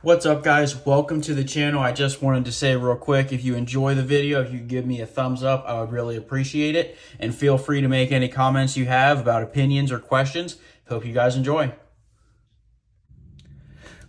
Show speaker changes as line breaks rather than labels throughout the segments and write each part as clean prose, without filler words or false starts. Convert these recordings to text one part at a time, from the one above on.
What's up, guys? Welcome to the channel. I just wanted to say real quick, if you enjoy the video, if you give me a thumbs up, I would really appreciate it. And feel free to make any comments you have about opinions or questions. Hope you guys enjoy.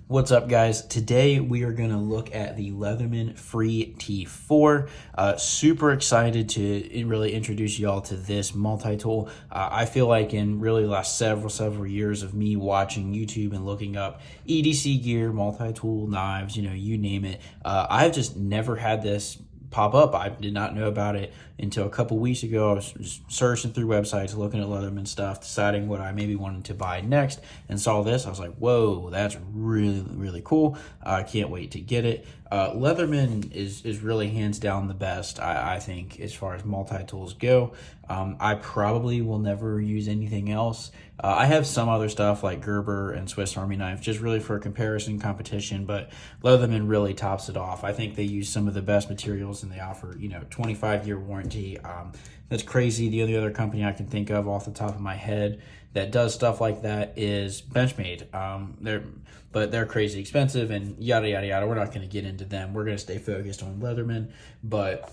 What's up, guys? Today we are going to look at the Leatherman Free T4. Super excited to really introduce y'all to this multi-tool. I feel like in really the last several years of me watching YouTube and looking up EDC gear, multi-tool, knives, you name it, I've just never had this pop up. I did not know about it until a couple weeks ago. I was just searching through websites, looking at Leatherman stuff, deciding what I maybe wanted to buy next, and saw this. I was like, whoa, that's really cool. I can't wait to get it. Leatherman is really hands down the best, I think, as far as multi-tools go. I probably will never use anything else. I have some other stuff like Gerber and Swiss Army knife, just really for comparison competition, but Leatherman really tops it off. I think they use some of the best materials and they offer, 25-year warranty. That's crazy. The only other company I can think of off the top of my head that does stuff like that is Benchmade. They're crazy expensive and yada, yada, yada. We're not going to get into them. We're going to stay focused on Leatherman, but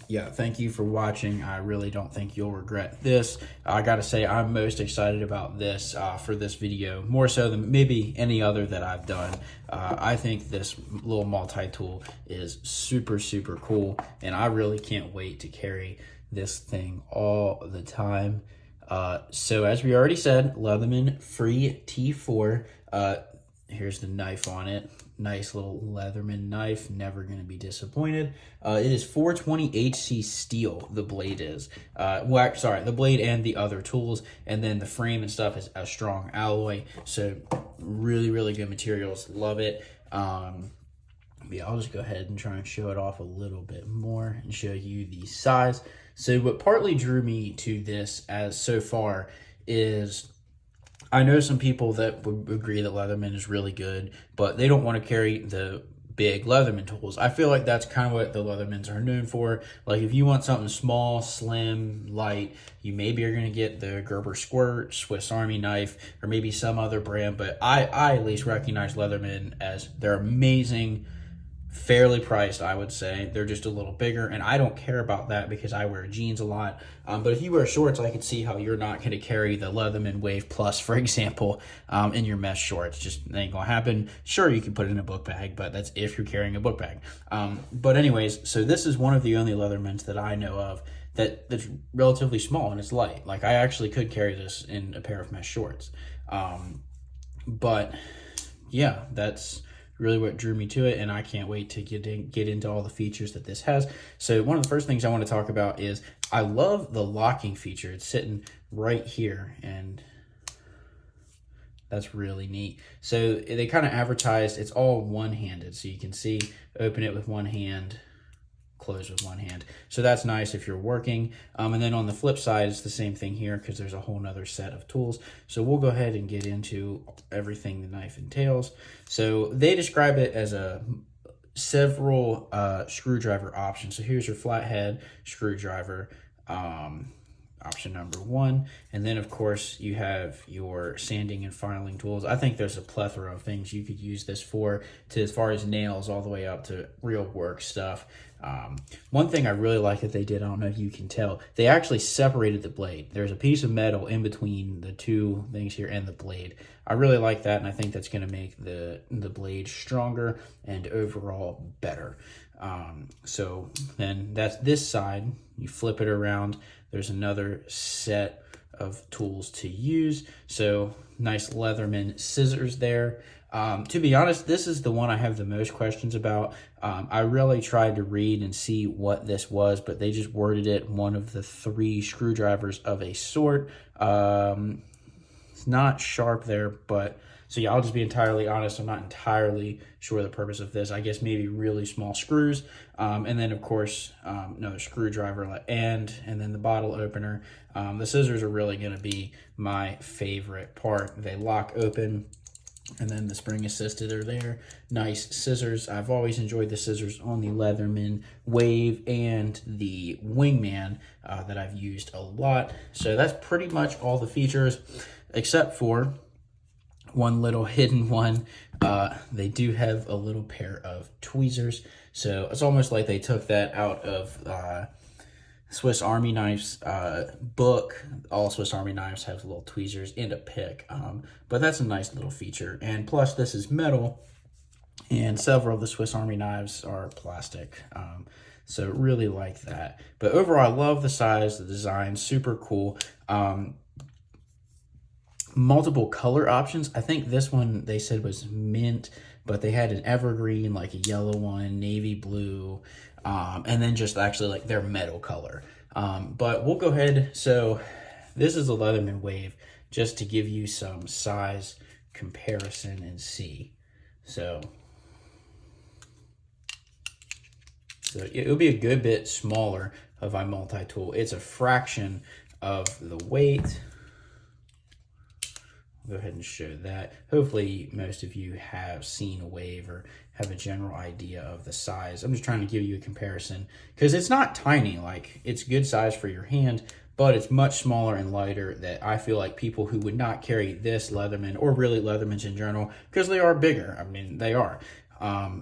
yeah, thank you for watching. I really don't think you'll regret this. I gotta say, I'm most excited about this for this video, more so than maybe any other that I've done. I think this little multi-tool is super cool, and I really can't wait to carry this thing all the time. So as we already said, Leatherman Free T4. Here's the knife on it. Nice little Leatherman knife, never going to be disappointed. It is 420 HC steel, the blade is. The blade and the other tools, and then the frame and stuff is a strong alloy, so really good materials, love it. Yeah, I'll just go ahead and try and show it off a little bit more and show you the size. So what partly drew me to this as so far is I know some people that would agree that Leatherman is really good, but they don't want to carry the big Leatherman tools. I feel like that's kind of what the Leathermans are known for. Like if you want something small, slim, light, you maybe are going to get the Gerber Squirt, Swiss Army knife, or maybe some other brand. But I at least recognize Leatherman as they're amazing, fairly priced, I would say. They're just a little bigger, and I don't care about that because I wear jeans a lot. But if you wear shorts, I could see how you're not going to carry the Leatherman Wave Plus, for example, in your mesh shorts. Just ain't gonna happen. Sure, you can put it in a book bag, but that's if you're carrying a book bag. But anyways, so this is one of the only Leathermans that I know of that's relatively small and it's light. Like I actually could carry this in a pair of mesh shorts. But yeah, that's really what drew me to it, and I can't wait to get into all the features that this has. So one of the first things I want to talk about is I love the locking feature. It's sitting right here, and that's really neat. So they kind of advertised it's all one-handed, so you can see, open it with one hand, close with one hand. So that's nice if you're working. And then on the flip side, it's the same thing here because there's a whole nother set of tools. So we'll go ahead and get into everything the knife entails. So they describe it as several screwdriver options. So here's your flathead screwdriver, option number 1, and then of course you have your sanding and filing tools. I think there's a plethora of things you could use this for, to as far as nails all the way up to real work stuff. One thing I really like that they did, I don't know if you can tell, they actually separated the blade. There's a piece of metal in between the two things here and the blade. I really like that, and I think that's going to make the blade stronger and overall better. So then that's this side. You flip it around, there's another set of tools to use. So nice Leatherman scissors there. To be honest, this is the one I have the most questions about. I really tried to read and see what this was, but they just worded it one of the 3 screwdrivers of a sort. It's not sharp there, but so yeah, I'll just be entirely honest. I'm not entirely sure the purpose of this. I guess maybe really small screws. And then of course, another screwdriver and then the bottle opener. The scissors are really going to be my favorite part. They lock open, and then the spring assisted are there. Nice scissors. I've always enjoyed the scissors on the Leatherman Wave and the Wingman that I've used a lot. So that's pretty much all the features, except for one little hidden one. They do have a little pair of tweezers, so it's almost like they took that out of Swiss Army Knives book. All Swiss Army Knives have little tweezers and a pick, but that's a nice little feature. And plus, this is metal, and several of the Swiss Army Knives are plastic. So really like that. But overall, I love the size, the design, super cool. Multiple color options. I think this one they said was mint, but they had an evergreen, like a yellow one, navy blue, and then just actually like their metal color. But we'll go ahead. So this is a Leatherman Wave, just to give you some size comparison and see. So it'll be a good bit smaller of my multi-tool. It's a fraction of the weight. I'll go ahead and show that. Hopefully most of you have seen a Wave or have a general idea of the size. I'm just trying to give you a comparison because it's not tiny. Like, it's good size for your hand, but it's much smaller and lighter, that I feel like people who would not carry this Leatherman, or really Leathermans in general, because they are bigger. I mean, they are.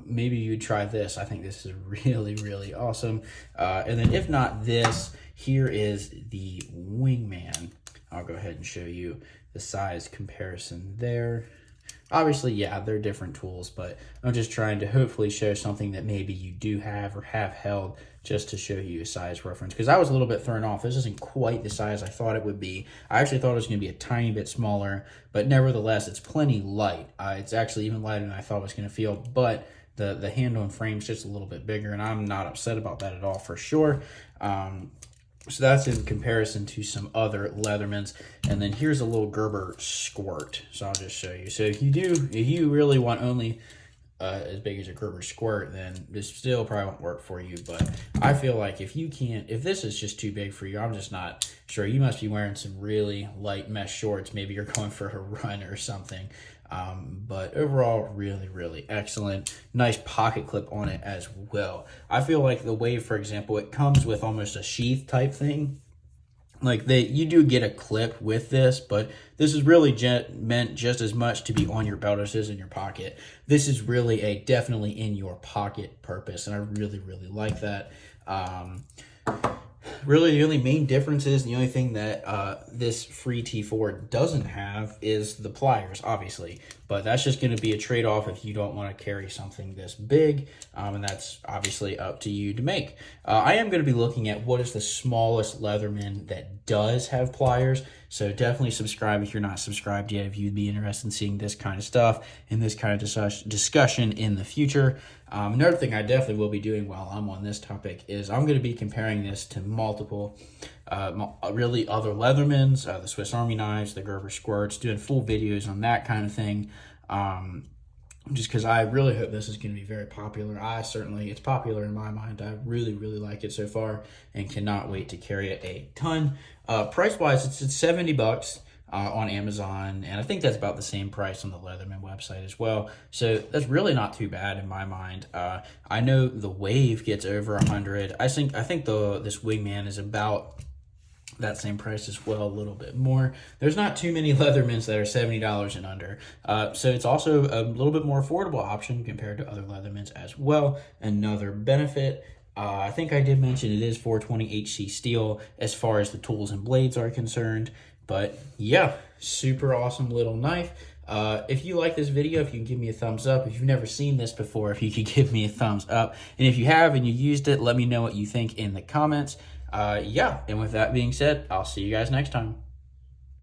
Maybe you'd try this. I think this is really, really awesome. And then if not this, here is the Wingman. I'll go ahead and show you the size comparison there. Obviously, yeah, they're different tools, but I'm just trying to hopefully show something that maybe you do have or have held, just to show you a size reference, because I was a little bit thrown off. This isn't quite the size I thought it would be. I actually thought it was going to be a tiny bit smaller, but nevertheless, it's plenty light. It's actually even lighter than I thought it was going to feel, but the handle and frame is just a little bit bigger, and I'm not upset about that at all, for sure. So that's in comparison to some other Leathermans. And then here's a little Gerber squirt. So I'll just show you. So if you really want only as big as a Gerber squirt, then this still probably won't work for you. But I feel like if this is just too big for you, I'm just not sure. You must be wearing some really light mesh shorts. Maybe you're going for a run or something. But overall, really, really excellent. Nice pocket clip on it as well. I feel like the Wave, for example, it comes with almost a sheath type thing. Like, you do get a clip with this, but this is really meant just as much to be on your belt as it is in your pocket. This is really a definitely in your pocket purpose, and I really, really like that. Really, the only main difference is, the only thing that this free T4 doesn't have is the pliers, obviously. But that's just going to be a trade-off if you don't want to carry something this big, and that's obviously up to you to make. I am going to be looking at what is the smallest Leatherman that does have pliers, so definitely subscribe if you're not subscribed yet, if you'd be interested in seeing this kind of stuff and this kind of discussion in the future. Another thing I definitely will be doing while I'm on this topic is I'm going to be comparing this to multiple really other Leathermans, the Swiss Army Knives, the Gerber squirts, doing full videos on that kind of thing. Just because I really hope this is going to be very popular. It's popular in my mind. I really, really like it so far and cannot wait to carry it a ton. Price-wise, it's at $70 on Amazon, and I think that's about the same price on the Leatherman website as well. So that's really not too bad in my mind. I know the Wave gets over $100. I think this Wingman is about that same price as well, a little bit more. There's not too many Leathermans that are $70 and under. So it's also a little bit more affordable option compared to other Leathermans as well. Another benefit, I think I did mention it is 420 HC steel as far as the tools and blades are concerned. But yeah, super awesome little knife. If you like this video, if you can give me a thumbs up. If you've never seen this before, if you could give me a thumbs up. And if you have and you used it, let me know what you think in the comments. Yeah, and with that being said, I'll see you guys next time.